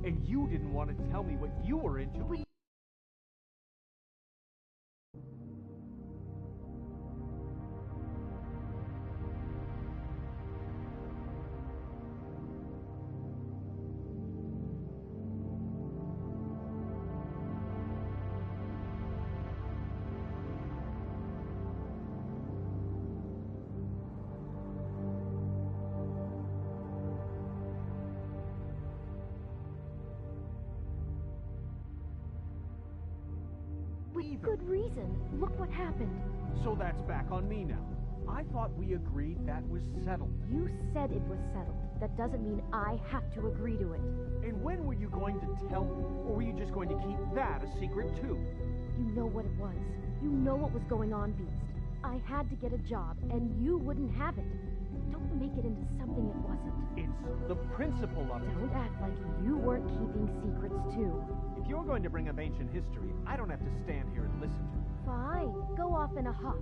And you didn't want to tell me what you were into. With good reason. Look what happened. So that's back on me now. I thought we agreed that was settled. You said it was settled. That doesn't mean I have to agree to it. And when were you going to tell me? Or were you just going to keep that a secret too? You know what it was. You know what was going on, Beast. I had to get a job, and you wouldn't have it. Don't make it into something it wasn't. It's the principle of it. Don't act like you weren't keeping secrets too. If you're going to bring up ancient history, I don't have to stand here and listen to it. Fine. Go off in a huff.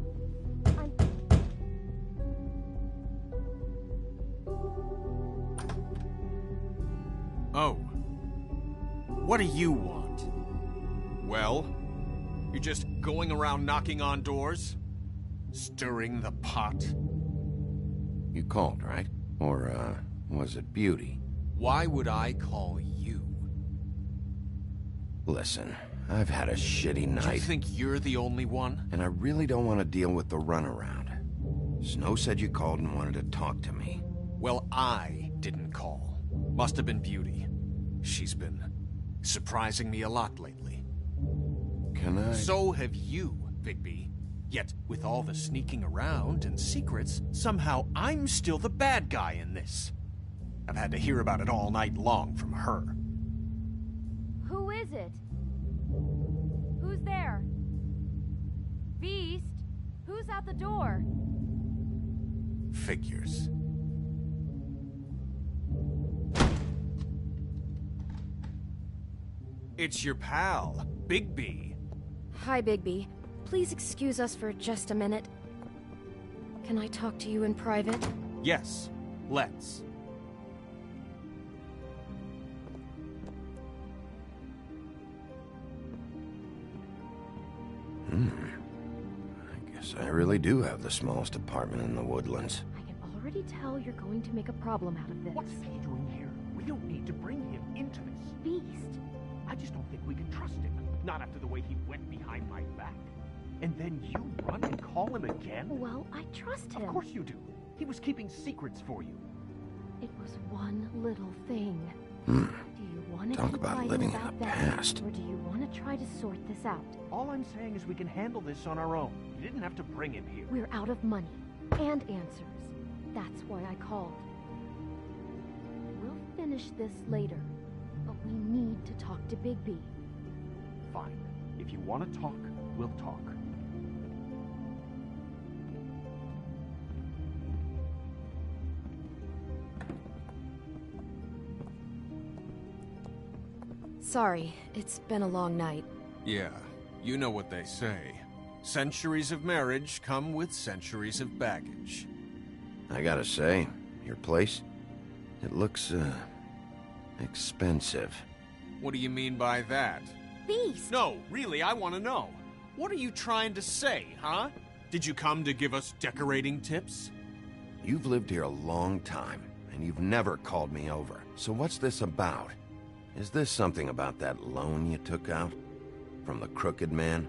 Oh. What do you want? Well? You're just going around knocking on doors? Stirring the pot? You called, right? Or, was it Beauty? Why would I call you? Listen, I've had a shitty night. Do you think you're the only one? And I really don't want to deal with the runaround. Snow said you called and wanted to talk to me. Well, I didn't call. Must have been Beauty. She's been surprising me a lot lately. Can I? So have you, Bigby. Yet, with all the sneaking around and secrets, somehow I'm still the bad guy in this. I've had to hear about it all night long from her. Who is it? Who's there? Beast? Who's out the door? Figures. It's your pal, Bigby. Hi, Bigby. Please excuse us for just a minute. Can I talk to you in private? Yes, let's. I guess I really do have the smallest apartment in the woodlands. I can already tell you're going to make a problem out of this. What's he doing here? We don't need to bring him into this. Beast? I just don't think we can trust him. Not after the way he went behind my back. And then you run and call him again? Well, I trust him. Of course you do. He was keeping secrets for you. It was one little thing. Do you want to Talk keep about fighting living in about the that, past. or do you want to try to sort this out? All I'm saying is we can handle this on our own. You didn't have to bring him here. We're out of money and answers. That's why I called. We'll finish this later, but we need to talk to Bigby. Fine. If you want to talk, we'll talk. Sorry, it's been a long night. Yeah, you know what they say. Centuries of marriage come with centuries of baggage. I gotta say, your place, it looks, expensive. What do you mean by that? Beast! No, really, I want to know. What are you trying to say, huh? Did you come to give us decorating tips? You've lived here a long time, and you've never called me over. So what's this about? Is this something about that loan you took out? From the crooked man?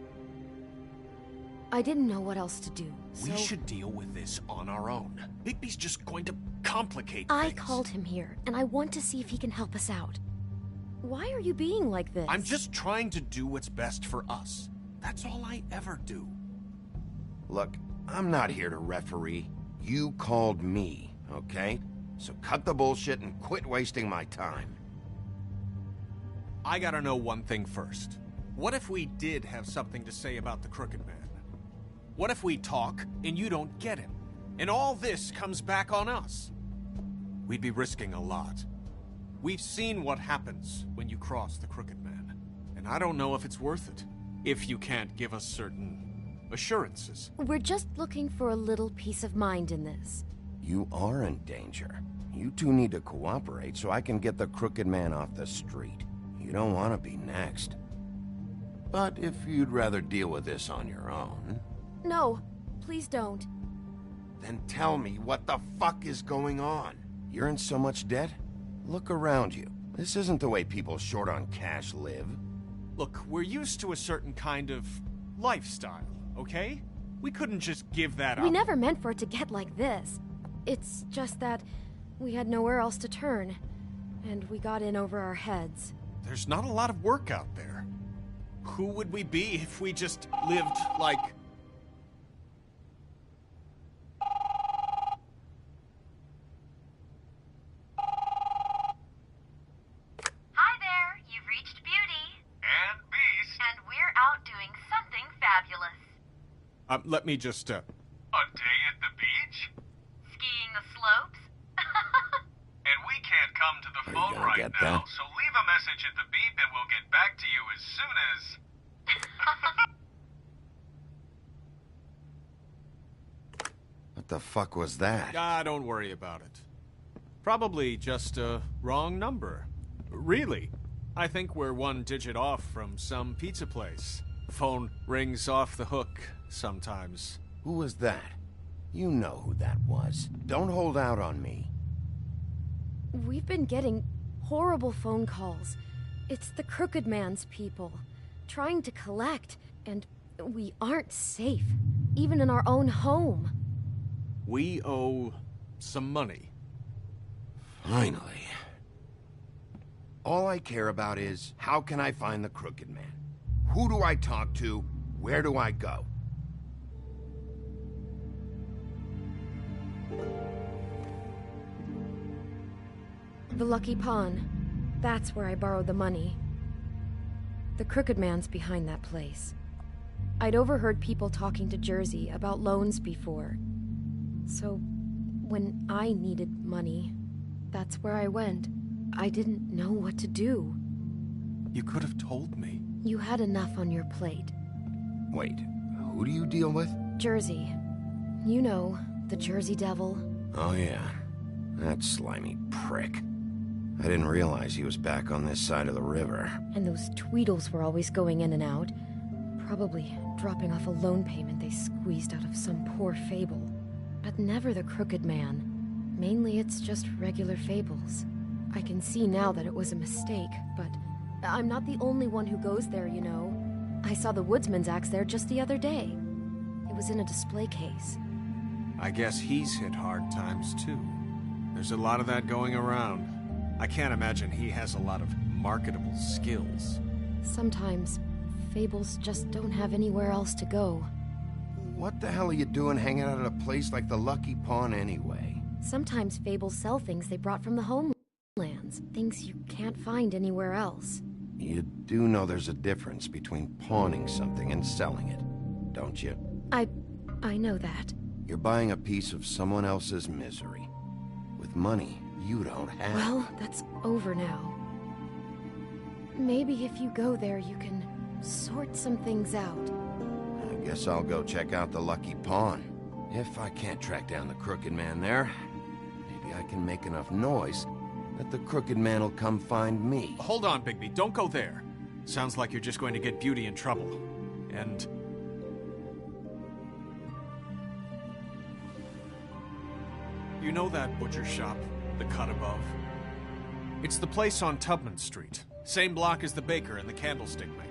I didn't know what else to do, so... We should deal with this on our own. Bigby's just going to complicate I things. called him here, and I want to see if he can help us out. Why are you being like this? I'm just trying to do what's best for us. That's all I ever do. Look, I'm not here to referee. You called me, okay? So cut the bullshit and quit wasting my time. I gotta know one thing first. What if we did have something to say about the Crooked Man? What if we talk and you don't get him? And all this comes back on us? We'd be risking a lot. We've seen what happens when you cross the Crooked Man. And I don't know if it's worth it. If you can't give us certain assurances. We're just looking for a little peace of mind in this. You are in danger. You two need to cooperate so I can get the Crooked Man off the street. You don't want to be next. But if you'd rather deal with this on your own... No, please don't. Then tell me what the fuck is going on. You're in so much debt? Look around you. This isn't the way people short on cash live. Look, we're used to a certain kind of lifestyle, okay? We couldn't just give that up. We never meant for it to get like this. It's just that we had nowhere else to turn, and we got in over our heads. There's not a lot of work out there. Who would we be if we just lived like... Let me just, A day at the beach? Skiing the slopes? And we can't come to the Are you phone gonna right get now, that? so leave a message at the beep and we'll get back to you as soon as... What the fuck was that? don't worry about it. Probably just a wrong number. Really, I think we're one digit off from some pizza place. Phone rings off the hook sometimes. Who was that? You know who that was. Don't hold out on me. We've been getting horrible phone calls. It's the Crooked Man's people, trying to collect, and we aren't safe, even in our own home. We owe some money. Finally. All I care about is, how can I find the Crooked Man? Who do I talk to? Where do I go? The Lucky Pawn. That's where I borrowed the money. The Crooked Man's behind that place. I'd overheard people talking to Jersey about loans before. So, when I needed money, that's where I went. I didn't know what to do. You could have told me. You had enough on your plate. Wait, who do you deal with? Jersey. You know, the Jersey Devil. Oh yeah, that slimy prick. I didn't realize he was back on this side of the river. And those Tweedles were always going in and out. Probably dropping off a loan payment they squeezed out of some poor fable. But never the Crooked Man. Mainly it's just regular fables. I can see now that it was a mistake, but I'm not the only one who goes there, you know. I saw the Woodsman's axe there just the other day. It was in a display case. I guess he's hit hard times too. There's a lot of that going around. I can't imagine he has a lot of marketable skills. Sometimes, fables just don't have anywhere else to go. What the hell are you doing hanging out at a place like the Lucky Pawn anyway? Sometimes fables sell things they brought from the homelands. Things you can't find anywhere else. You do know there's a difference between pawning something and selling it, don't you? I know that. You're buying a piece of someone else's misery. With money you don't have. Well, that's over now. Maybe if you go there, you can sort some things out. I guess I'll go check out the Lucky Pawn. If I can't track down the Crooked Man there, maybe I can make enough noise that the Crooked Man will come find me. Hold on, Bigby. Don't go there. Sounds like you're just going to get Beauty in trouble. And... you know that butcher shop, the cut above? It's the place on Tubman Street. Same block as the baker and the candlestick maker.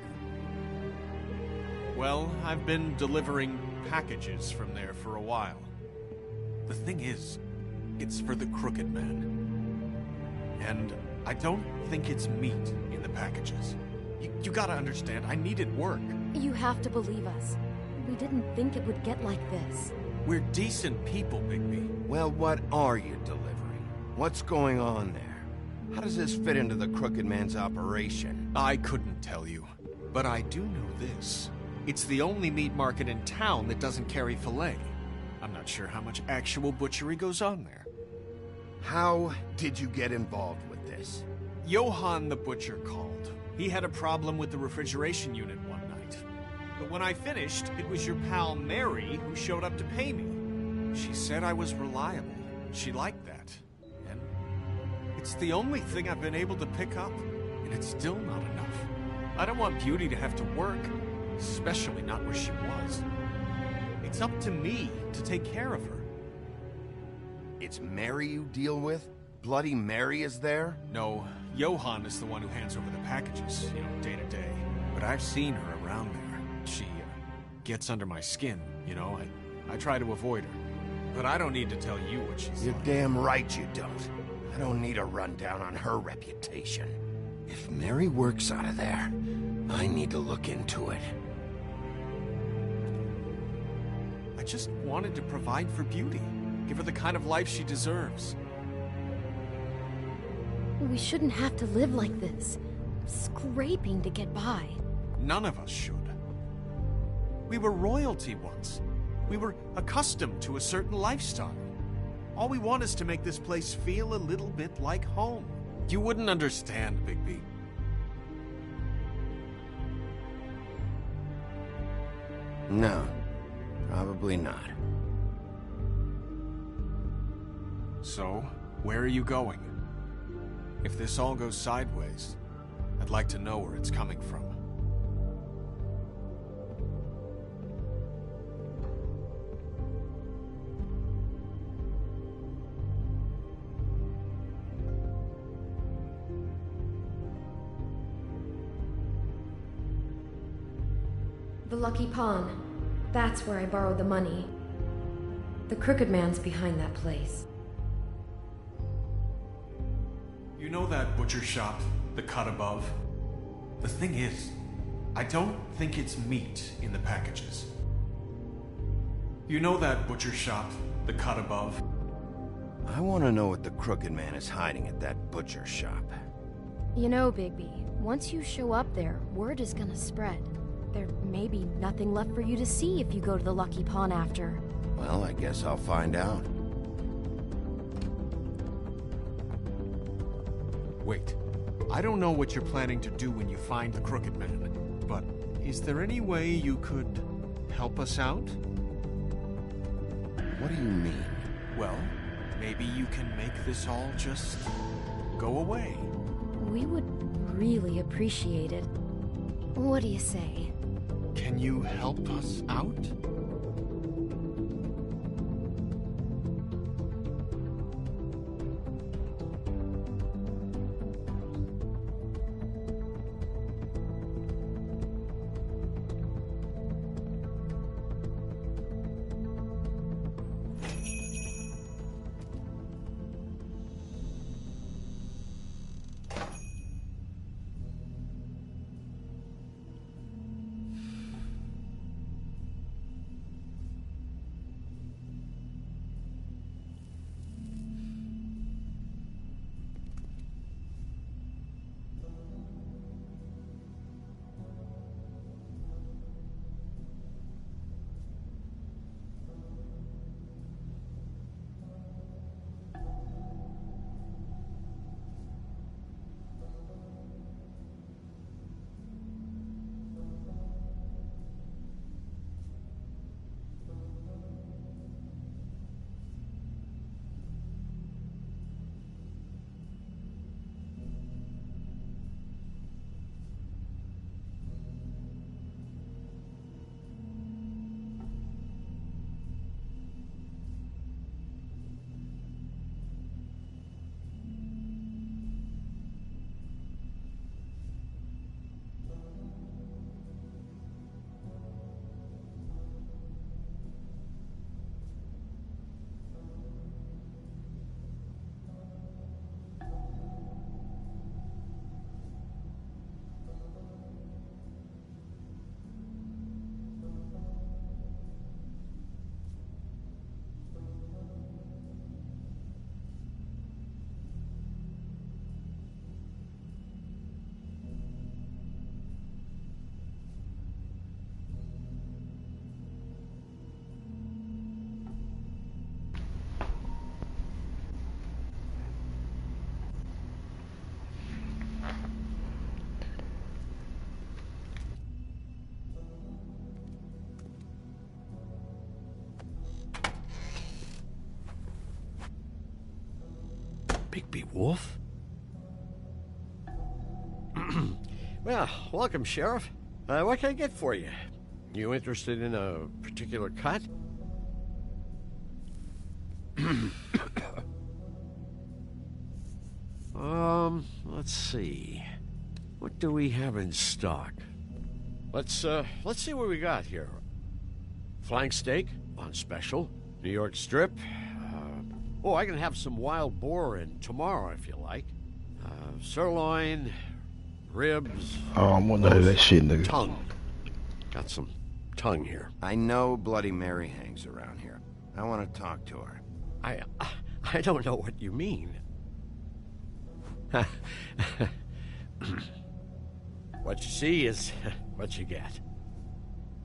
Well, I've been delivering packages from there for a while. The thing is, it's for the Crooked Man. And I don't think it's meat in the packages. You gotta understand, I needed work. You have to believe us. We didn't think it would get like this. We're decent people, Bigby. Well, what are you delivering? What's going on there? How does this fit into the Crooked Man's operation? I couldn't tell you, but I do know this. It's the only meat market in town that doesn't carry filet. I'm not sure how much actual butchery goes on there. How did you get involved with this? Johann the butcher called. He had a problem with the refrigeration unit one night. But when I finished, it was your pal Mary who showed up to pay me. She said I was reliable. She liked that. And it's the only thing I've been able to pick up, and it's still not enough. I don't want Beauty to have to work, especially not where she was. It's up to me to take care of her. It's Mary you deal with? Bloody Mary is there? No, Johann is the one who hands over the packages, day to day. But I've seen her around there. She gets under my skin, I try to avoid her. But I don't need to tell you what she's You're like. damn right you don't. I don't need a rundown on her reputation. If Mary works out of there, I need to look into it. I just wanted to provide for Beauty. Give her the kind of life she deserves. We shouldn't have to live like this, scraping to get by. None of us should. We were royalty once. We were accustomed to a certain lifestyle. All we want is to make this place feel a little bit like home. You wouldn't understand, Bigby. No, probably not. So, where are you going? If this all goes sideways, I'd like to know where it's coming from. The Lucky Pawn. That's where I borrowed the money. The Crooked Man's behind that place. You know that butcher shop, the cut above? The thing is, I don't think it's meat in the packages. You know that butcher shop, the cut above? I want to know what the Crooked Man is hiding at that butcher shop. You know, Bigby, once you show up there, word is gonna spread. There may be nothing left for you to see if you go to the Lucky Pawn after. Well, I guess I'll find out. Wait, I don't know what you're planning to do when you find the Crooked Man, but is there any way you could help us out? What do you mean? Well, maybe you can make this all just go away. We would really appreciate it. What do you say? Can you help us out? Bigby Wolf? Well, welcome, Sheriff. What can I get for you? You interested in a particular cut? Let's see. What do we have in stock? Let's see what we got here. Flank steak on special. New York strip. I can have some wild boar in tomorrow if you like. Sirloin, ribs. Oh, I'm gonna know that shit, nigga. Tongue. Got some tongue here. I know Bloody Mary hangs around here. I want to talk to her. I don't know what you mean. What you see is what you get.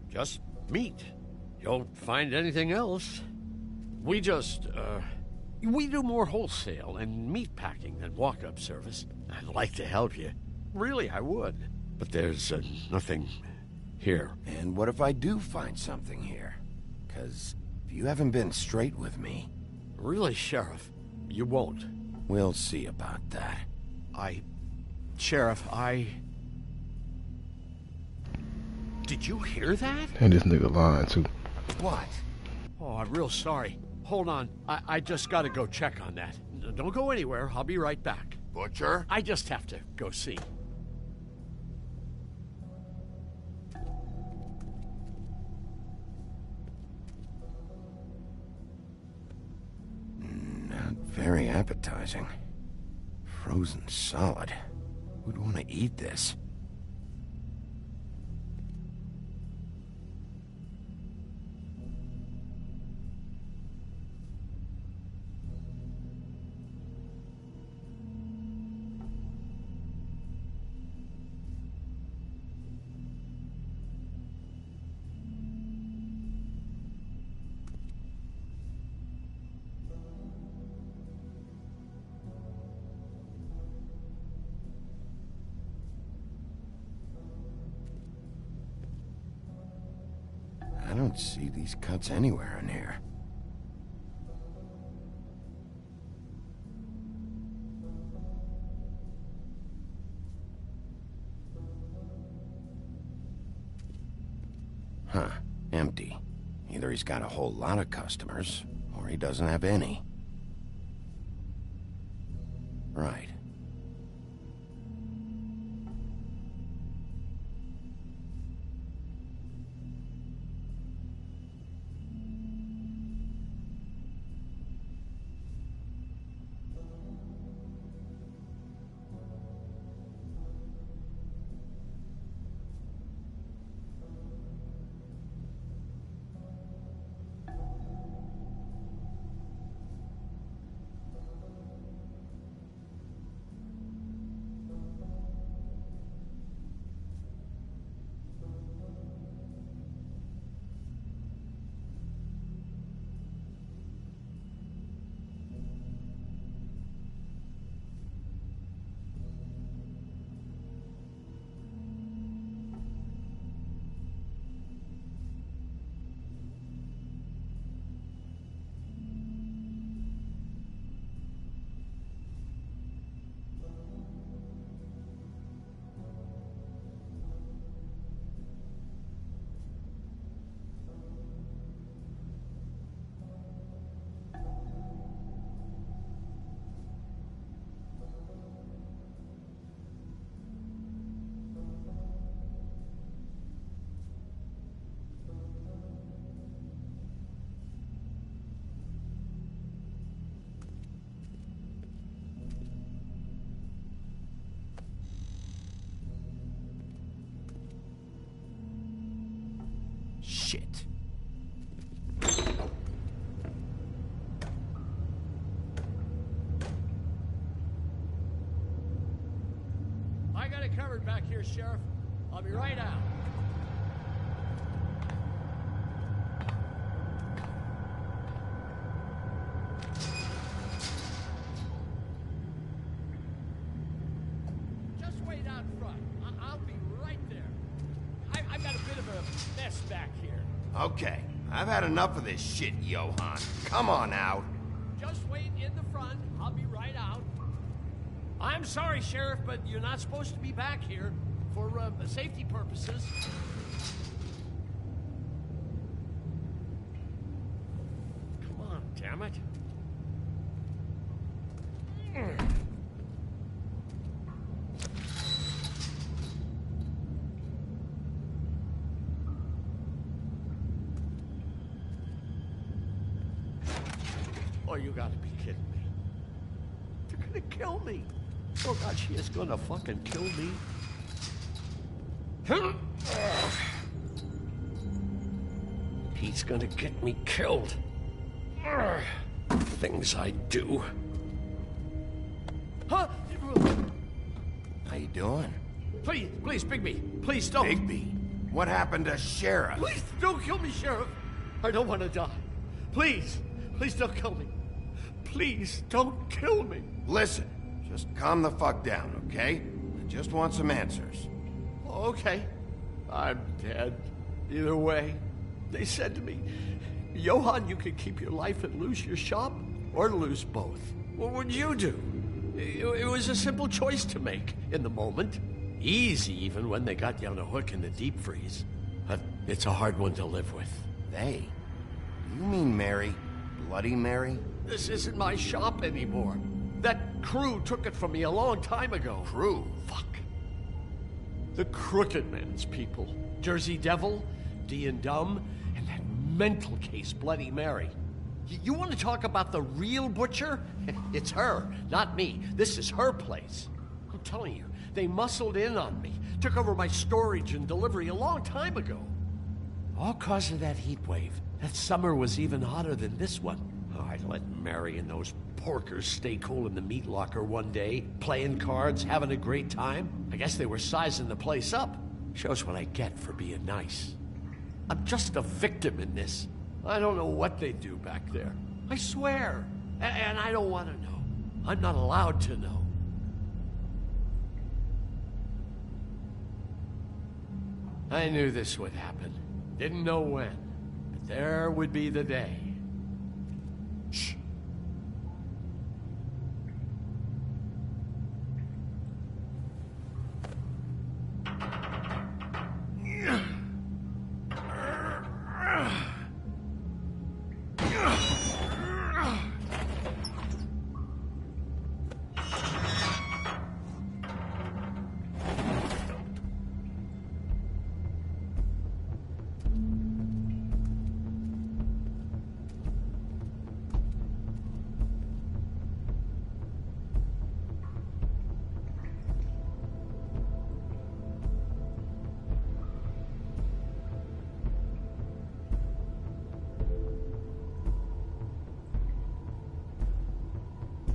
Just Meat. You don't find anything else. We do more wholesale and meat packing than walk-up service. I'd like to help you. Really, I would. But there's nothing here. And what if I do find something here? 'Cause if you haven't been straight with me... Really, Sheriff, you won't. We'll see about that. Sheriff, Did you hear that? And this nigga lying too. What? Oh, I'm real sorry. Hold on. I just gotta go check on that. Don't go anywhere. I'll be right back. Butcher? I just have to go see. Not very appetizing. Frozen solid. Who'd want to eat this? I don't see these cuts anywhere in here. Huh. Empty. Either he's got a whole lot of customers, or he doesn't have any. Right. Shit. I got it covered back here, Sheriff. I'll be right out. Just wait out front. I'll be right there. I've got a bit of a mess back here. Okay, I've had enough of this shit, Johann. Come on out. Just wait in the front. I'll be right out. I'm sorry, Sheriff, but you're not supposed to be back here for safety purposes. Come on, damn it. Oh, you gotta be kidding me. They're gonna kill me. Oh, God, she is gonna fucking kill me. He's gonna get me killed. Things I do. Huh? How you doing? Please, Bigby. Please don't. Bigby? What happened to Sheriff? Please don't kill me, Sheriff. I don't want to die. Please, please don't kill me. Please don't kill me. Listen, just calm the fuck down, okay? I just want some answers. Okay, I'm dead. Either way, they said to me, Johann, you can keep your life and lose your shop, or lose both. What would you do? It was a simple choice to make in the moment. Easy even when they got you on a hook in the deep freeze. But it's a hard one to live with. They? Do you mean Mary? Bloody Mary? This isn't my shop anymore. That crew took it from me a long time ago. Crew? Fuck. The Crooked Man's people. Jersey Devil, D and Dumb, and that mental case, Bloody Mary. You want to talk about the real butcher? It's her, not me. This is her place. I'm telling you, they muscled in on me, took over my storage and delivery a long time ago. All cause of that heat wave. That summer was even hotter than this one. Oh, I let Mary and those porkers stay cool in the meat locker one day, playing cards, having a great time. I guess they were sizing the place up. Shows what I get for being nice. I'm just a victim in this. I don't know what they do back there. I swear. And I don't want to know. I'm not allowed to know. I knew this would happen. Didn't know when. But there would be the day. Shh.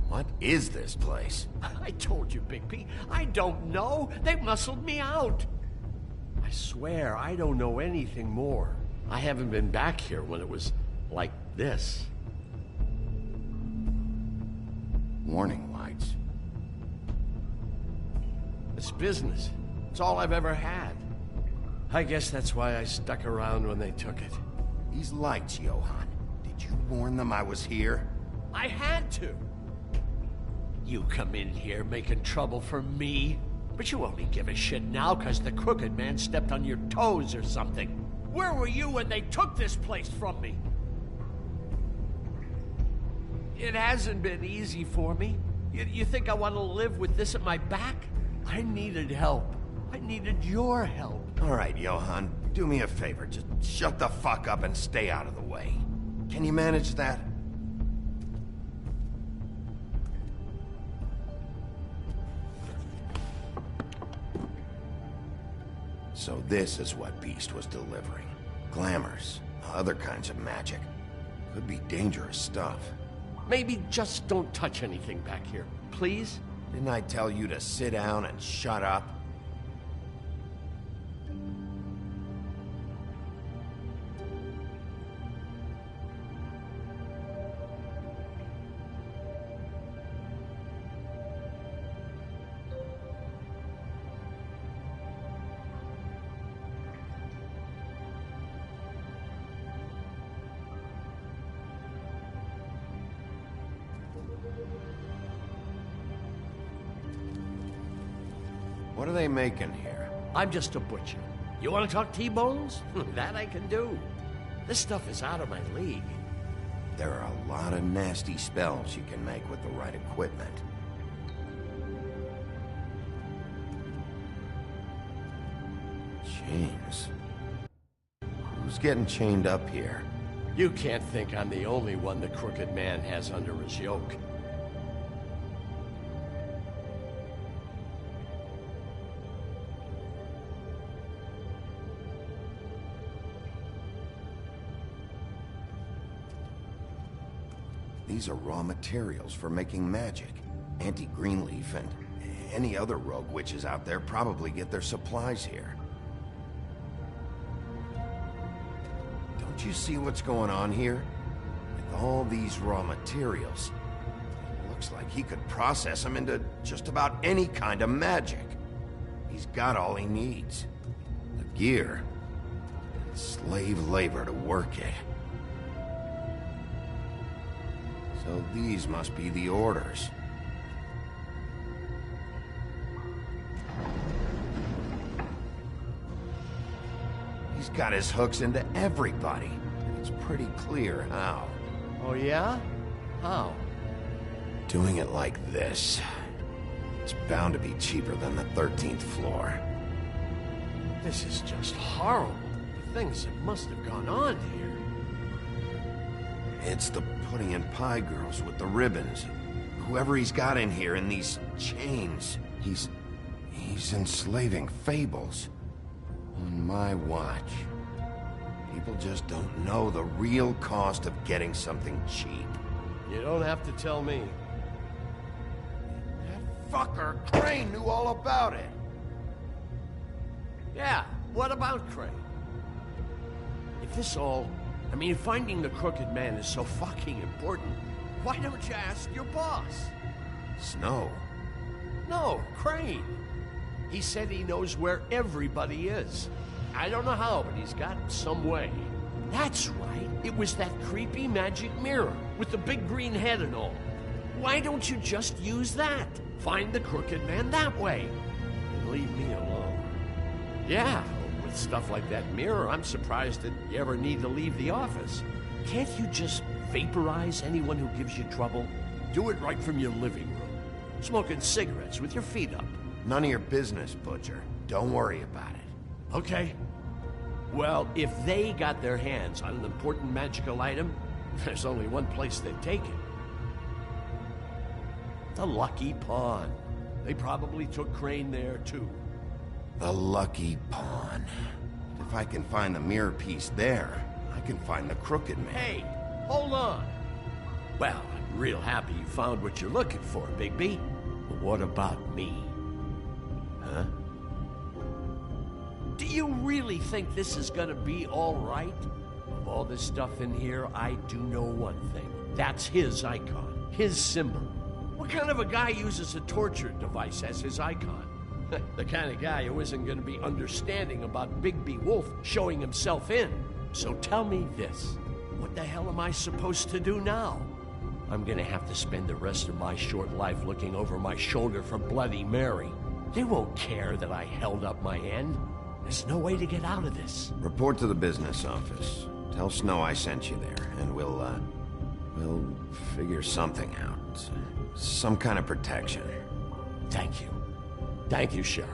What is this place? I told you, Bigby. I don't know. They muscled me out. I swear, I don't know anything more. I haven't been back here when it was like this. Warning lights. It's business. It's all I've ever had. I guess that's why I stuck around when they took it. These lights, Johann. Did you warn them I was here? I had to. You come in here making trouble for me, but you only give a shit now because the Crooked Man stepped on your toes or something. Where were you when they took this place from me? It hasn't been easy for me. You think I want to live with this at my back? I needed help. I needed your help. All right, Johann, do me a favor. Just shut the fuck up and stay out of the way. Can you manage that? So this is what Beast was delivering. Glamours, other kinds of magic. Could be dangerous stuff. Maybe just don't touch anything back here, please? Didn't I tell you to sit down and shut up? What are they making here? I'm just a butcher. You want to talk T-bones? That I can do. This stuff is out of my league. There are a lot of nasty spells you can make with the right equipment. Chains. Who's getting chained up here? You can't think I'm the only one the Crooked Man has under his yoke. These are raw materials for making magic. Auntie Greenleaf and any other rogue witches out there probably get their supplies here. Don't you see what's going on here? With all these raw materials, it looks like he could process them into just about any kind of magic. He's got all he needs. The gear, and slave labor to work it. So these must be the orders. He's got his hooks into everybody. It's pretty clear how. Oh, yeah? How? Doing it like this. It's bound to be cheaper than the 13th floor. This is just horrible. The things that must have gone on here. It's the pudding and pie girls with the ribbons. Whoever he's got in here in these chains, he's enslaving fables. On my watch. People just don't know the real cost of getting something cheap. You don't have to tell me. That fucker Crane knew all about it. Yeah, what about Crane? If this all... I mean, finding the Crooked Man is so fucking important, why don't you ask your boss? Snow? No, Crane. He said he knows where everybody is. I don't know how, but he's got some way. That's right. It was that creepy magic mirror with the big green head and all. Why don't you just use that? Find the Crooked Man that way. And leave me alone. Yeah, with stuff like that mirror, I'm surprised that you ever need to leave the office. Can't you just vaporize anyone who gives you trouble? Do it right from your living room. Smoking cigarettes with your feet up. None of your business, Butcher. Don't worry about it. Okay. Well, if they got their hands on an important magical item, there's only one place they'd take it. The Lucky Pawn. They probably took Crane there, too. The Lucky Pawn. If I can find the mirror piece there, I can find the Crooked Man. Hey, hold on. Well, I'm real happy you found what you're looking for, Bigby. But what about me? Huh? Do you really think this is gonna be all right? Of all this stuff in here, I do know one thing. That's his icon, his symbol. What kind of a guy uses a torture device as his icon? The kind of guy who isn't gonna be understanding about Bigby Wolf showing himself in. So tell me this. What the hell am I supposed to do now? I'm gonna have to spend the rest of my short life looking over my shoulder for Bloody Mary. They won't care that I held up my end. There's no way to get out of this. Report to the business office. Tell Snow I sent you there, and we'll figure something out. Some kind of protection. Thank you. Thank you, Sheriff.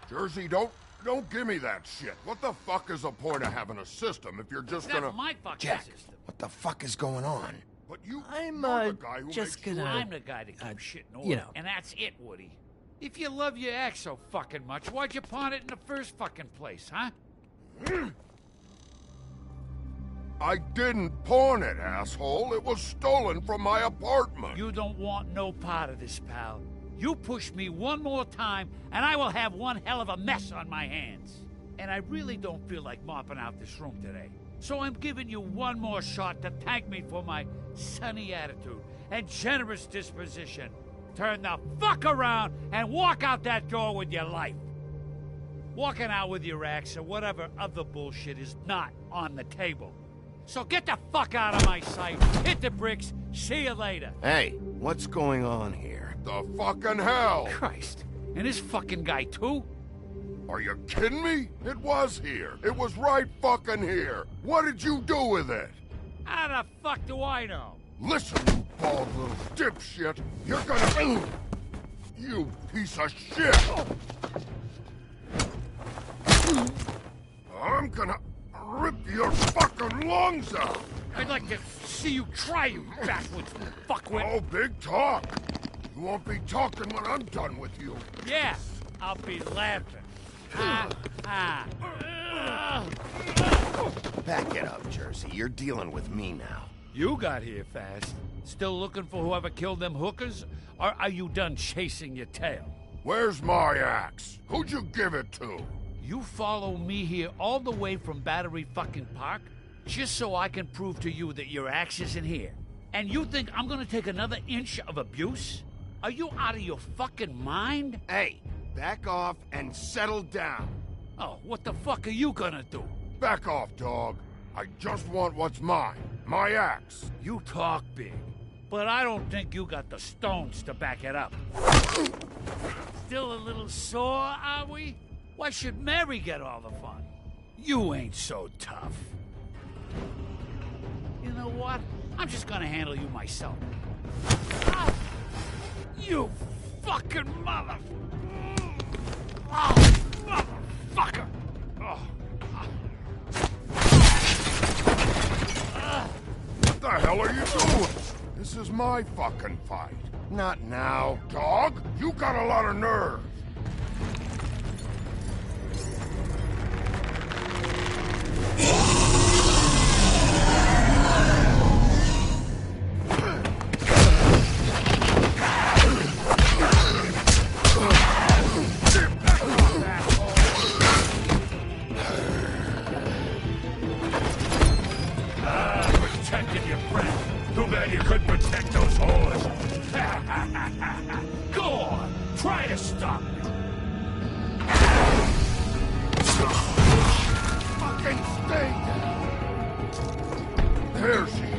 Jersey, don't give me that shit. What the fuck is the point of having a system if you're just gonna... That's my fucking Jack, system. what the fuck is going on? But you're I'm, the guy who just makes gonna... I'm the guy that keeps shit in order. you know. And that's it, Woody. If you love your ex so fucking much, why'd you pawn it in the first fucking place, huh? I didn't pawn it, asshole. It was stolen from my apartment. You don't want no part of this, pal. You push me one more time, and I will have one hell of a mess on my hands. And I really don't feel like mopping out this room today. So I'm giving you one more shot to thank me for my sunny attitude and generous disposition. Turn the fuck around and walk out that door with your life. Walking out with your ex or whatever other bullshit is not on the table. So get the fuck out of my sight, hit the bricks, see you later. Hey, what's going on here? The fucking hell! Christ, and this fucking guy too? Are you kidding me? It was here. It was right fucking here. What did you do with it? How the fuck do I know? Listen, you bald little dipshit. You're gonna... You piece of shit! I'm gonna rip your fucking lungs out! I'd like to see you try, you backwards fuckwit. Oh, big talk. You won't be talking when I'm done with you. Yeah, I'll be laughing. Ha, ha. Back it up, Jersey. You're dealing with me now. You got here fast. Still looking for whoever killed them hookers? Or are you done chasing your tail? Where's my axe? Who'd you give it to? You follow me here all the way from Battery fucking Park just so I can prove to you that your axe isn't here? And you think I'm gonna take another inch of abuse? Are you out of your fucking mind? Hey, back off and settle down. Oh, what the fuck are you gonna do? Back off, dog. I just want what's mine. My axe. You talk big, but I don't think you got the stones to back it up. Still a little sore, are we? Why should Mary get all the fun? You ain't so tough. You know what? I'm just gonna handle you myself. Ah! You fucking mother... Oh, motherfucker! Oh. What the hell are you doing? This is my fucking fight. Not now, dog. You got a lot of nerve. Protected your friend. Too bad you couldn't protect those whores. Go on, try to stop me. Fucking stay down. There she is.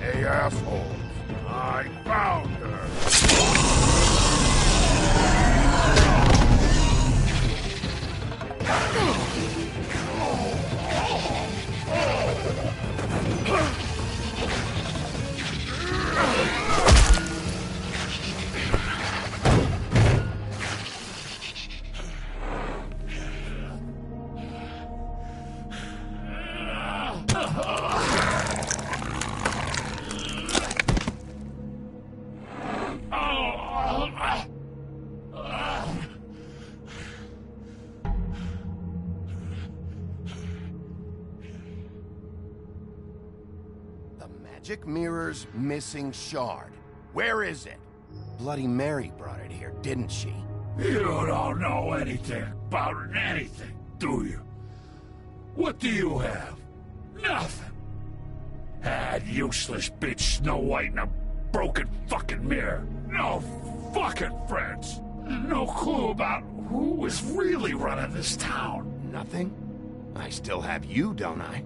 Hey, assholes. I found her. The magic mirror's missing shard. Where is it? Bloody Mary brought it here, didn't she? You don't know anything about anything, do you? What do you have? Nothing. That useless bitch Snow White and a broken fucking mirror. No fucking friends. No clue about who was really running this town. Nothing? I still have you, don't I?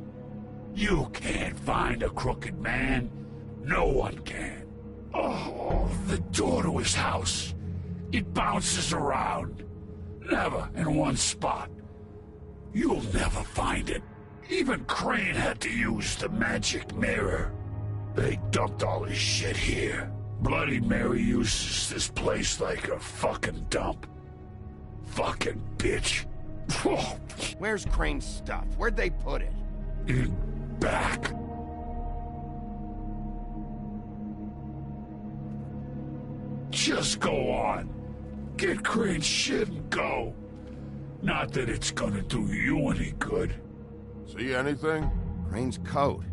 You can't find a crooked man. No one can. Oh, the door to his house. It bounces around. Never in one spot. You'll never find it. Even Crane had to use the magic mirror. They dumped all his shit here. Bloody Mary uses this place like a fucking dump. Fucking bitch. Where's Crane's stuff? Where'd they put it? In back. Just go on. Get Crane's shit and go. Not that it's gonna do you any good. See anything? Crane's coat.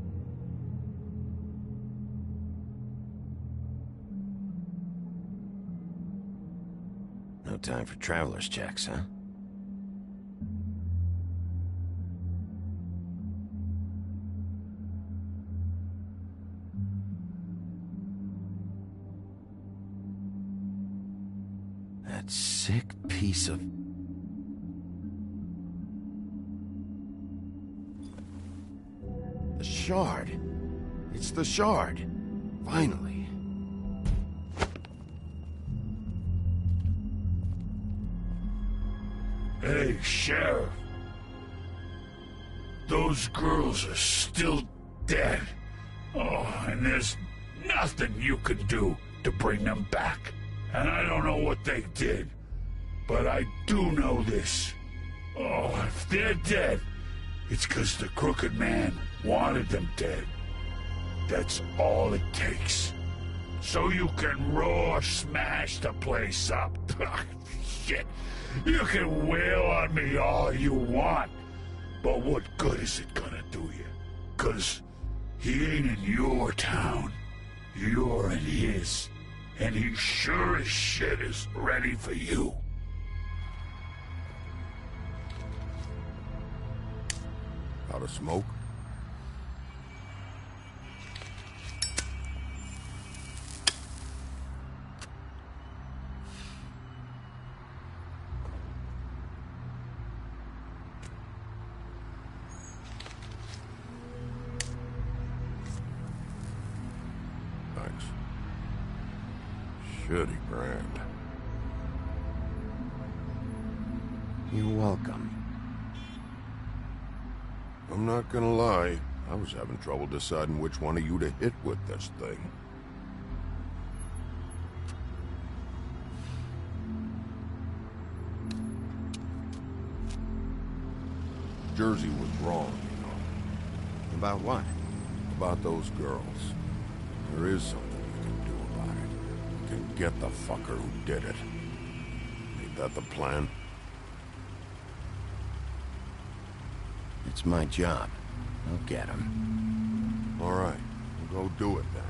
time for traveler's checks, huh? That sick piece of... The shard. It's the shard. Finally. Hey, Sheriff. Those girls are still dead. Oh, and there's nothing you can do to bring them back. And I don't know what they did, but I do know this. Oh, if they're dead, it's 'cause the Crooked Man wanted them dead. That's all it takes. So you can roar smash the place up. Shit. You can wail on me all you want, but what good is it gonna do you? 'Cause he ain't in your town. You're in his. And he sure as shit is ready for you. Out of smoke? Thanks. Shitty brand. You're welcome. I'm not gonna lie, I was having trouble deciding which one of you to hit with this thing. Jersey was wrong, you know. About what? About those girls. There is something you can do about it. You can get the fucker who did it. Ain't that the plan? It's my job. I'll get him. All right, we'll go do it then.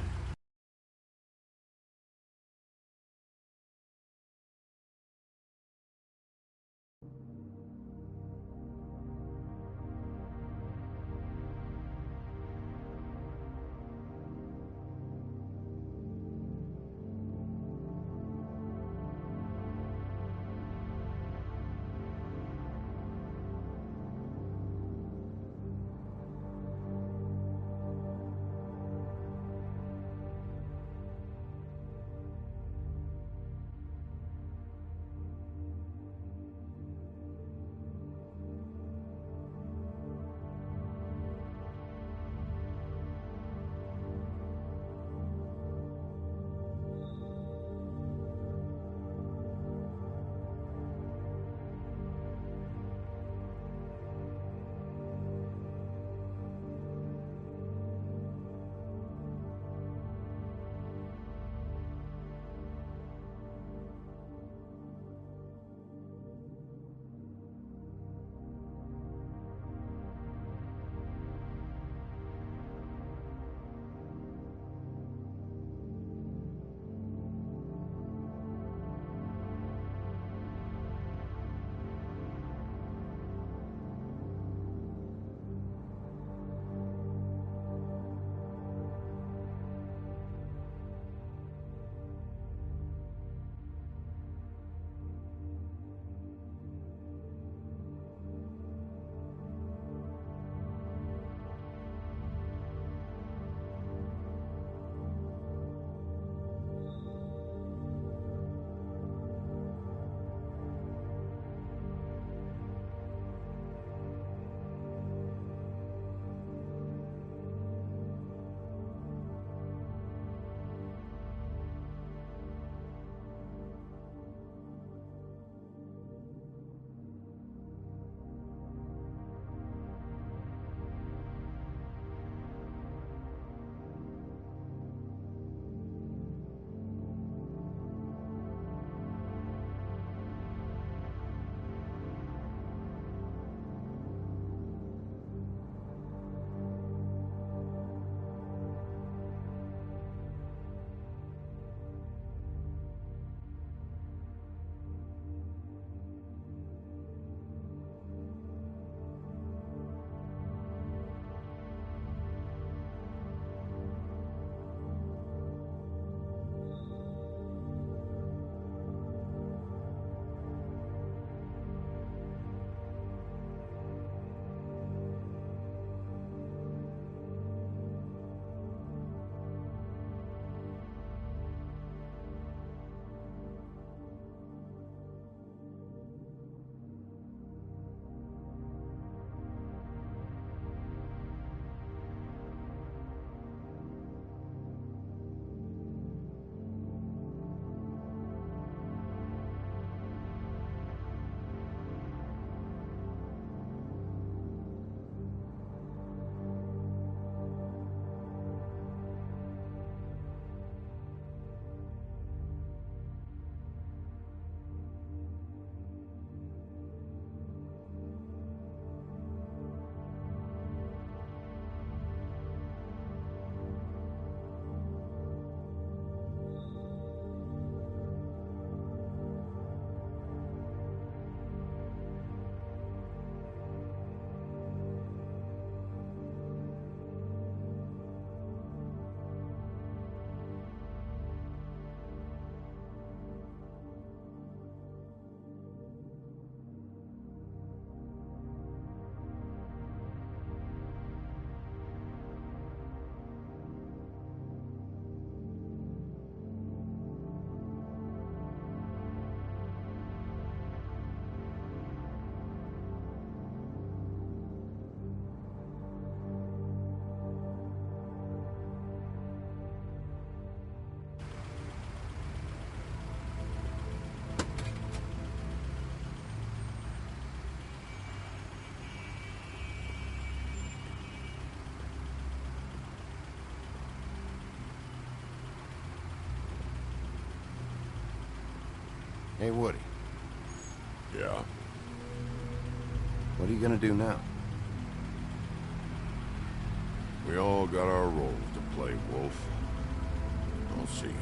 Hey, Woody. Yeah? What are you gonna do now? We all got our roles to play, Wolf. I'll see ya.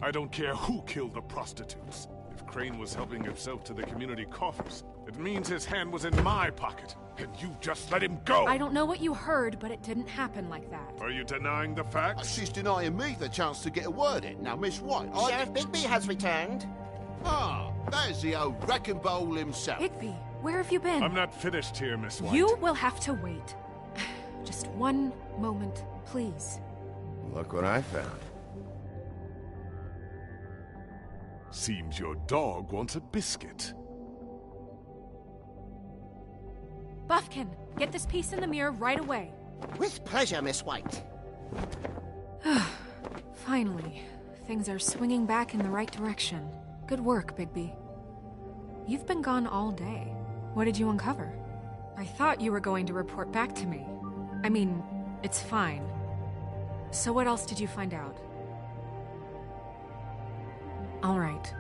I don't care who killed the prostitutes. If Crane was helping himself to the community coffers, it means his hand was in my pocket, and you just let him go! I don't know what you heard, but it didn't happen like that. Are you denying the facts? She's denying me the chance to get a word in. Now, Miss White, Sheriff Bigby has returned. Ah, there's the old wrecking bowl himself. Bigby, where have you been? I'm not finished here, Miss White. You will have to wait. Just one moment, please. Look what I found. Seems your dog wants a biscuit. Buffkin, get this piece in the mirror right away. With pleasure, Miss White. Finally, things are swinging back in the right direction. Good work, Bigby. You've been gone all day. What did you uncover? I thought you were going to report back to me. I mean, it's fine. So what else did you find out? All right.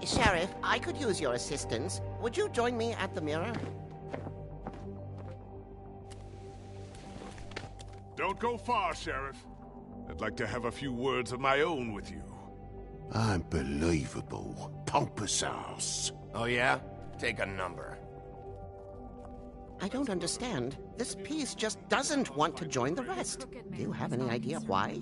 Sheriff, I could use your assistance. Would you join me at the mirror? Don't go far, Sheriff. I'd like to have a few words of my own with you. Unbelievable. Pompous ass. Oh, yeah? Take a number. I don't understand. This piece just doesn't want to join the rest. Do you have any idea why?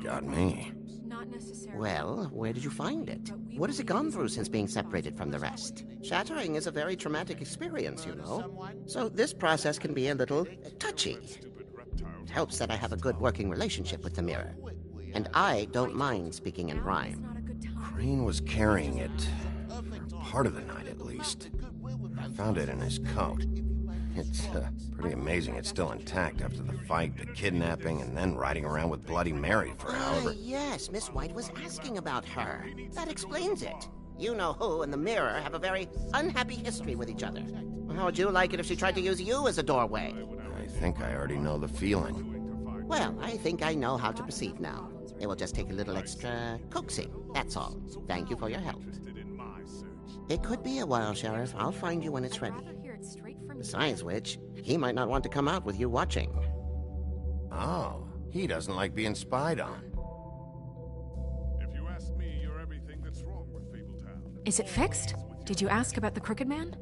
Got me. Not necessarily. Well, where did you find it? What has it gone through since being separated from the rest? Shattering is a very traumatic experience, you know. So this process can be a little touchy. It helps that I have a good working relationship with the mirror. And I don't mind speaking in rhyme. Crane was carrying it, for part of the night at least. I found it in his coat. It's pretty amazing it's still intact after the fight, the kidnapping, and then riding around with Bloody Mary for however... Yes, Miss White was asking about her. That explains it. You know who and the mirror have a very unhappy history with each other. How would you like it if she tried to use you as a doorway? I think I already know the feeling. Well, I think I know how to proceed now. It will just take a little extra coaxing, that's all. Thank you for your help. It could be a while, Sheriff. I'll find you when it's ready. Besides which, he might not want to come out with you watching. Oh, he doesn't like being spied on. If you ask me, you're everything that's wrong with Fabletown. Is it fixed? Did you ask about the Crooked Man?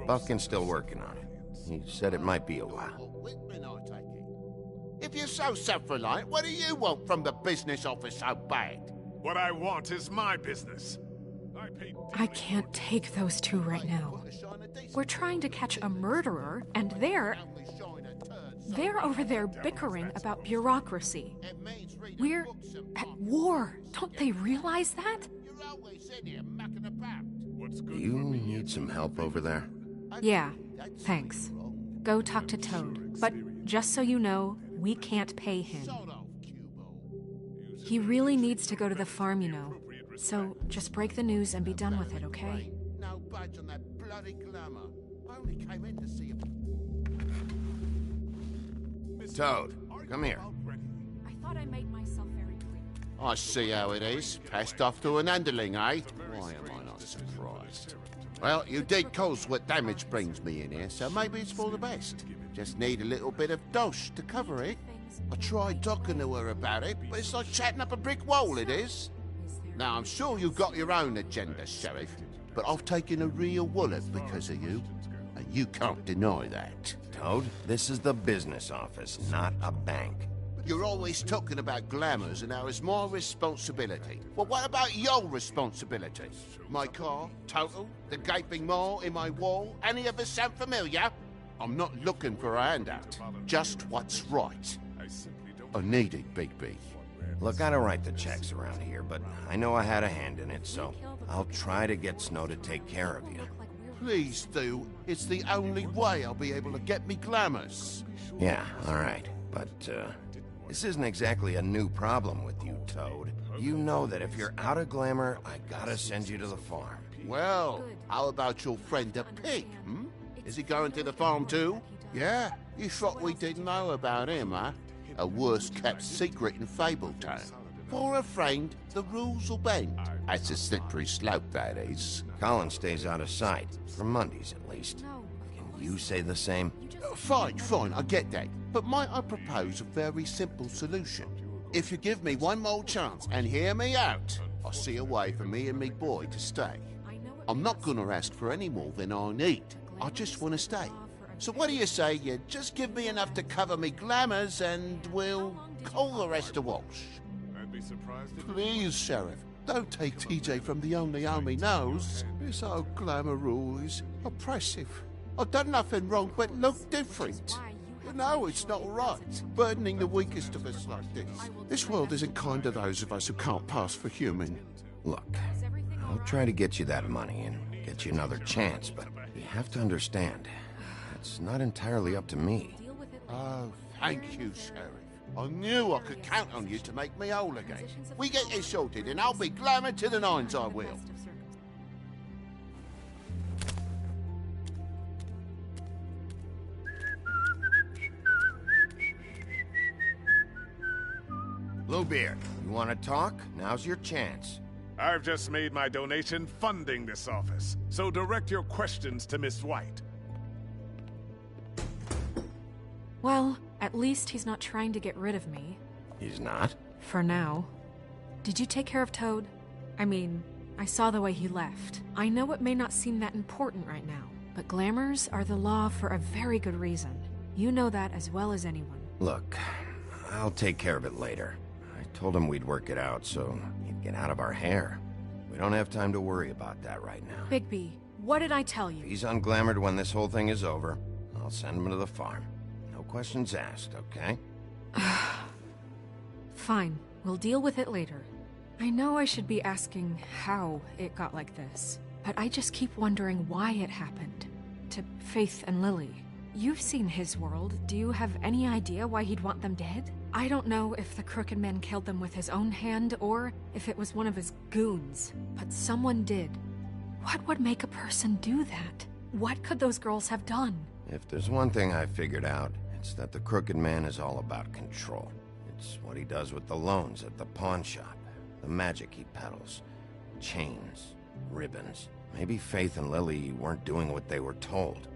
Buffkin's still working on it. He said it might be a while. If you're so self-reliant, what do you want from the business office so bad? What I want is my business. I can't take those two right now. We're trying to catch a murderer, and they're over there bickering about bureaucracy. We're at war. Don't they realize that? Do you need some help over there? Yeah, thanks. Go talk to Toad. But just so you know, we can't pay him. He really needs to go to the farm, you know. So just break the news and be done with it, okay? No budge on that bloody glamour. I only came in to see you. Toad, come here. I thought I made myself very clear. I see how it is. Passed off to an underling, eh? Why am I not surprised? Well, you did cause what damage brings me in here, so maybe it's for the best. Just need a little bit of dosh to cover it. I tried talking to her about it, but it's like chatting up a brick wall, it is. Now, I'm sure you've got your own agenda, Sheriff, but I've taken a real wallet because of you, and you can't deny that. Toad, this is the business office, not a bank. You're always talking about glamours and how it's my responsibility. Well, what about your responsibility? My car, total, the gaping maw in my wall, any of us sound familiar? I'm not looking for a handout, just what's right. I need it, Bigby. Look, I don't write the checks around here, but I know I had a hand in it, so I'll try to get Snow to take care of you. Please do. It's the only way I'll be able to get me glamours. Yeah, all right. But, this isn't exactly a new problem with you, Toad. You know that if you're out of glamour, I gotta send you to the farm. Well, how about your friend the pig, hmm? Is he going to the farm too? Yeah? You thought we didn't know about him, huh? A worst-kept secret in Fabletown. For a friend, the rules will bend. That's a slippery slope, that is. Colin stays out of sight, for Mondays at least. Can you say the same? Fine, I get that. But might I propose a very simple solution? If you give me one more chance and hear me out, I'll see a way for me and me boy to stay. I'm not gonna ask for any more than I need. I just want to stay. So what do you say you just give me enough to cover me glamours and we'll call the rest a wash? Please, Sheriff, don't take TJ from the only home he knows. This old glamour rule is oppressive. I've done nothing wrong but look different. You know it's not right, burdening the weakest of us like this. This world isn't kind to those of us who can't pass for human. Look, I'll try to get you that money and get you another chance, but you have to understand, it's not entirely up to me. Oh, thank you, Sheriff. I knew I could count on you to make me whole again. We get this sorted and I'll be glamour to the nines, I will. Bluebeard, you want to talk? Now's your chance. I've just made my donation funding this office, so direct your questions to Miss White. Well, at least he's not trying to get rid of me. He's not? For now. Did you take care of Toad? I mean, I saw the way he left. I know it may not seem that important right now, but glamours are the law for a very good reason. You know that as well as anyone. Look, I'll take care of it later. I told him we'd work it out, so he'd get out of our hair. We don't have time to worry about that right now. Bigby, what did I tell you? If he's unglamored when this whole thing is over, I'll send him to the farm. No questions asked, okay? Fine, we'll deal with it later. I know I should be asking how it got like this, but I just keep wondering why it happened. To Faith and Lily. You've seen his world. Do you have any idea why he'd want them dead? I don't know if the Crooked Man killed them with his own hand or if it was one of his goons, but someone did. What would make a person do that? What could those girls have done? If there's one thing I figured out, it's that the Crooked Man is all about control. It's what he does with the loans at the pawn shop, the magic he peddles, chains, ribbons. Maybe Faith and Lily weren't doing what they were told.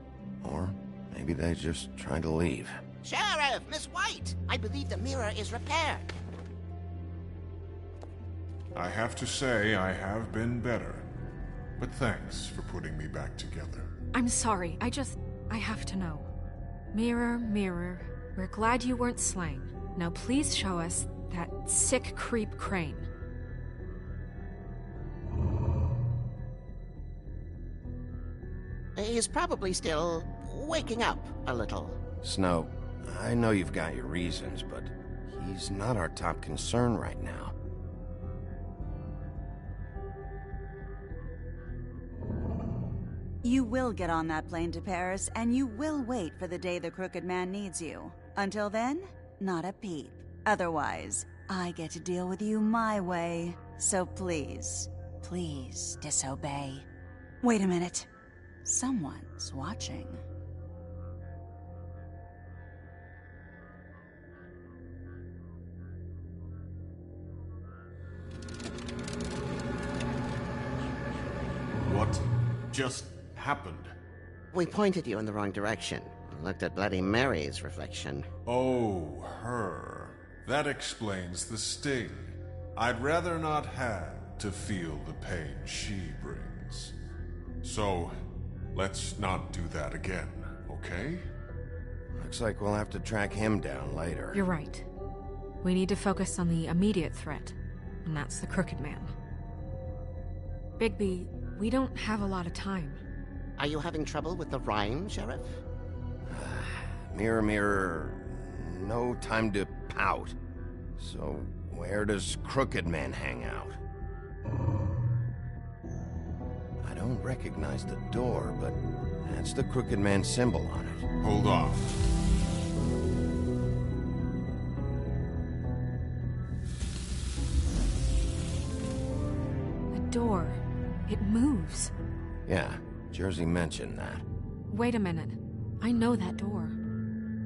Or maybe they just tried to leave. Sheriff, Miss White, I believe the mirror is repaired. I have to say I have been better. But thanks for putting me back together. I'm sorry, I have to know. Mirror, mirror, we're glad you weren't slain. Now please show us that sick creep Crane. He's probably still waking up a little. Snow, I know you've got your reasons, but he's not our top concern right now. You will get on that plane to Paris, and you will wait for the day the Crooked Man needs you. Until then, not a peep. Otherwise, I get to deal with you my way. So please, please disobey. Wait a minute. Someone's watching. What just happened? We pointed you in the wrong direction. Looked at Bloody Mary's reflection. Oh, her. That explains the sting. I'd rather not have to feel the pain she brings. So, let's not do that again, okay? Looks like we'll have to track him down later. You're right. We need to focus on the immediate threat, and that's the Crooked Man. Bigby, we don't have a lot of time. Are you having trouble with the rhyme, Sheriff? Mirror, mirror, no time to pout. So, where does Crooked Man hang out? I don't recognize the door, but that's the Crooked Man symbol on it. Hold on. It moves. Yeah, Jersey mentioned that. Wait a minute. I know that door.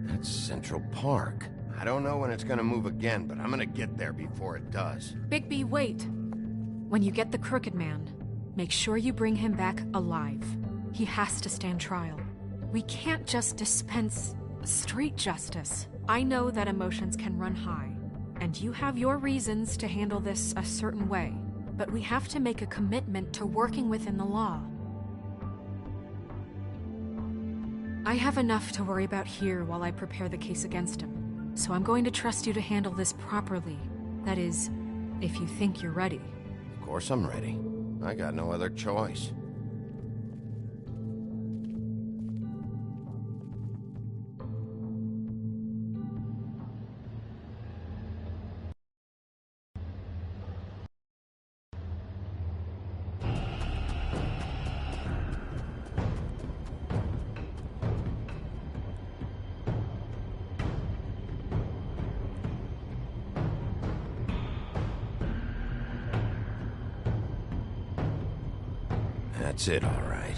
That's Central Park. I don't know when it's gonna move again, but I'm gonna get there before it does. Bigby, wait. When you get the Crooked Man, make sure you bring him back alive. He has to stand trial. We can't just dispense street justice. I know that emotions can run high, and you have your reasons to handle this a certain way, but we have to make a commitment to working within the law. I have enough to worry about here while I prepare the case against him, so I'm going to trust you to handle this properly. That is, if you think you're ready. Of course I'm ready. I got no other choice. That's it, all right.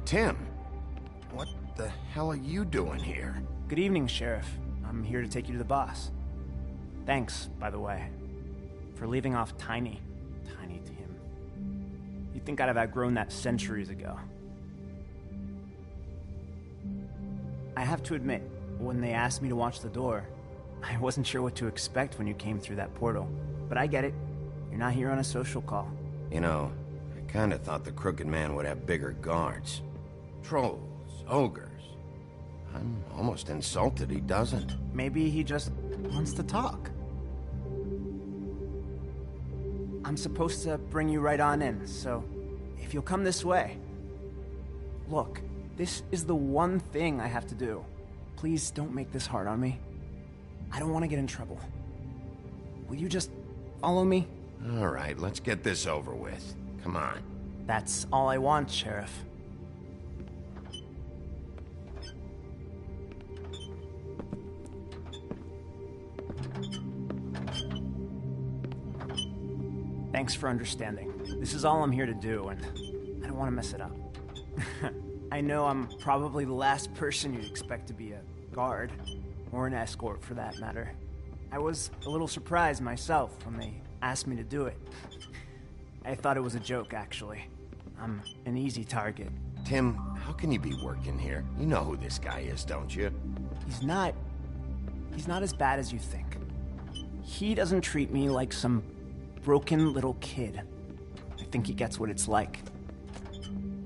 Tim, what the hell are you doing here? Good evening, Sheriff. I'm here to take you to the boss. Thanks, by the way, for leaving off Tiny. Tiny Tim. You'd think I'd have outgrown that centuries ago. I have to admit, when they asked me to watch the door, I wasn't sure what to expect when you came through that portal. But I get it. You're not here on a social call. You know, I kinda thought the Crooked Man would have bigger guards. Trolls, ogres. I'm almost insulted he doesn't. Maybe he just wants to talk. I'm supposed to bring you right on in, so if you'll come this way. Look, this is the one thing I have to do. Please don't make this hard on me. I don't want to get in trouble. Will you just follow me? All right, let's get this over with. Come on. That's all I want, Sheriff. Thanks for understanding. This is all I'm here to do, and I don't want to mess it up. I know I'm probably the last person you'd expect to be a guard, or an escort for that matter. I was a little surprised myself when they asked me to do it. I thought it was a joke, actually. I'm an easy target. Tim, how can you be working here? You know who this guy is, don't you? He's not as bad as you think. He doesn't treat me like some broken little kid. I think he gets what it's like.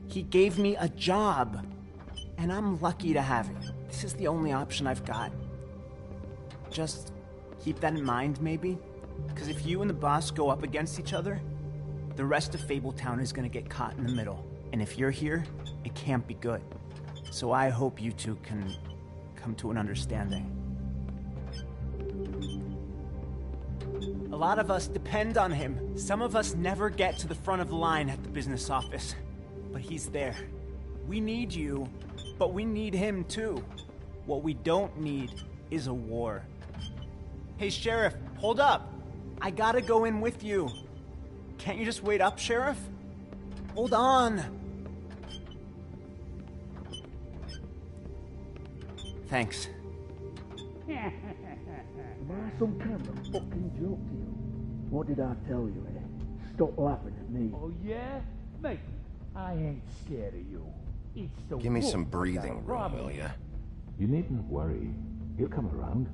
He gave me a job, and I'm lucky to have it. This is the only option I've got. Just keep that in mind, maybe? Because if you and the boss go up against each other, the rest of Fabletown is gonna get caught in the middle. And if you're here, it can't be good. So I hope you two can come to an understanding. A lot of us depend on him. Some of us never get to the front of the line at the business office. But he's there. We need you, but we need him too. What we don't need is a war. Hey, Sheriff, hold up. I gotta go in with you. Can't you just wait up, Sheriff? Hold on. Thanks. Am I some kind of fucking joke to you? What did I tell you, eh? Stop laughing at me. Oh, yeah? Mate, I ain't scared of you. It's the Give me wolf some that breathing room, robbed will me. ya? You needn't worry. He'll come around.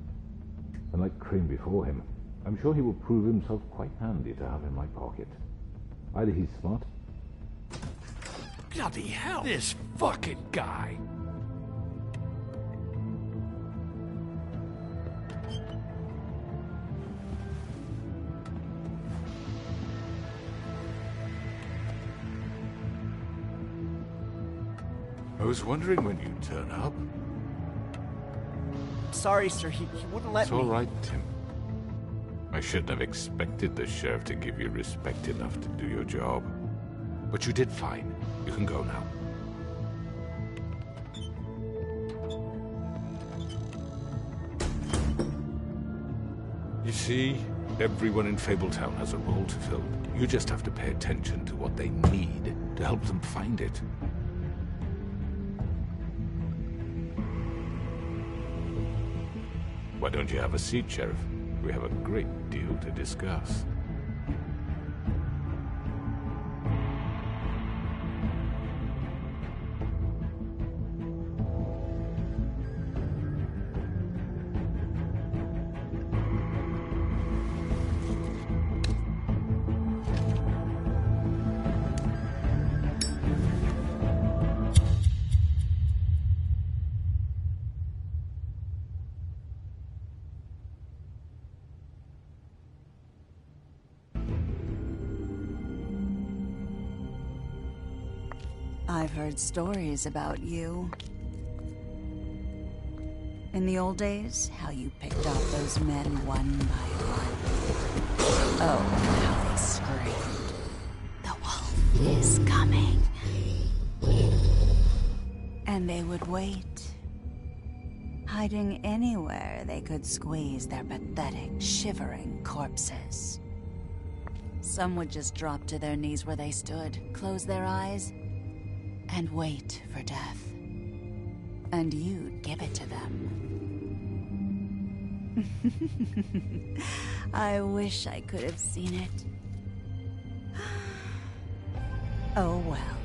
And like Crane before him, I'm sure he will prove himself quite handy to have in my pocket. Either he's smart... Bloody hell! This fucking guy! I was wondering when you'd turn up. Sorry, sir, he wouldn't let It's me. all right, Tim. I shouldn't have expected the sheriff to give you respect enough to do your job. But you did fine. You can go now. You see, everyone in Fabletown has a role to fill. You just have to pay attention to what they need to help them find it. Why don't you have a seat, Sheriff? We have a great deal to discuss. I've heard stories about you. In the old days, how you picked off those men one by one. Oh, and how they screamed. The wolf is coming. And they would wait, hiding anywhere they could squeeze their pathetic, shivering corpses. Some would just drop to their knees where they stood, close their eyes, and wait for death. And you'd give it to them. I wish I could have seen it. Oh well.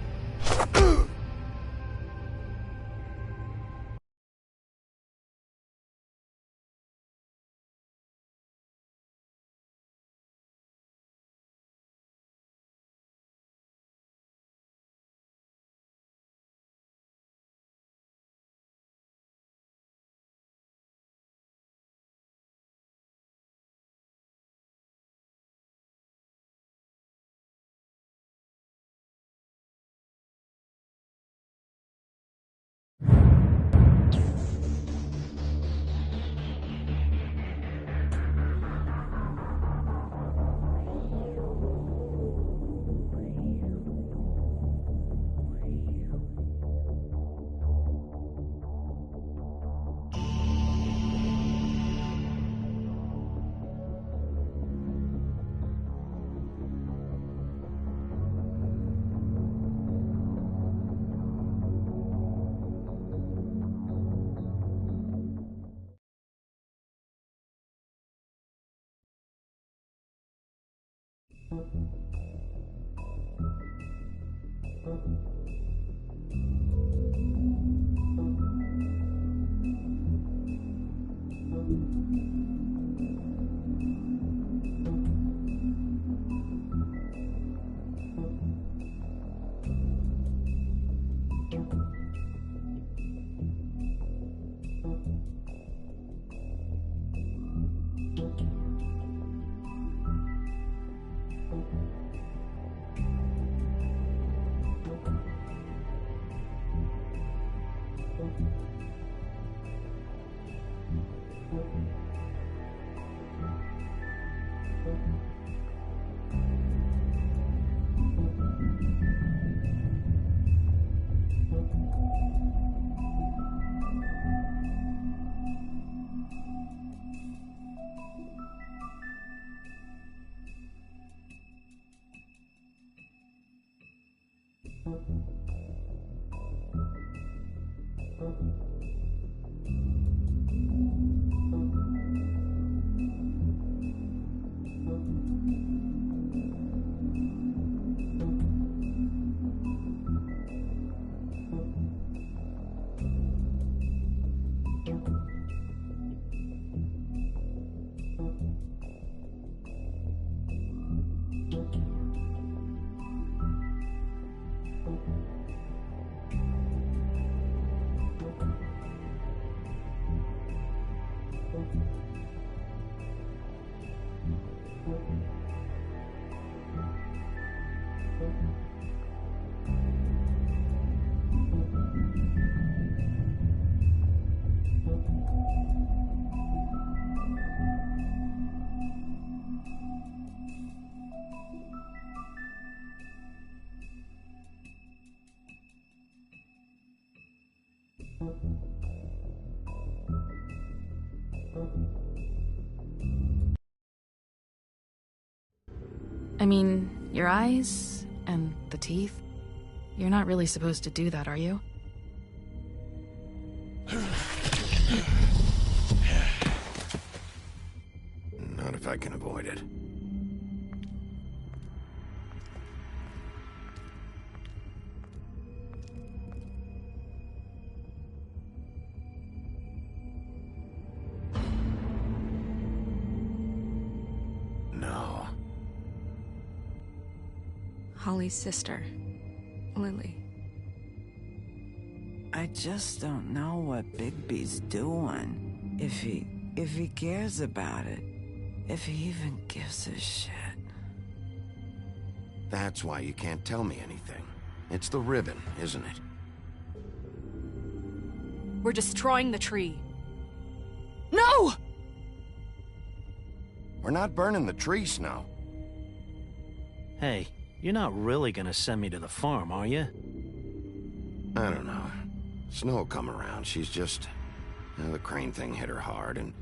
I mean, your eyes and the teeth. You're not really supposed to do that, are you? Not if I can avoid it. No. Holly's sister, Lily. I just don't know what Bigby's doing. If he cares about it. If he even gives a shit. That's why you can't tell me anything. It's the ribbon, isn't it? We're destroying the tree. No! We're not burning the tree, Snow. Hey, you're not really gonna send me to the farm, are you? I don't know. Snow will come around. She's just... the crane thing hit her hard, and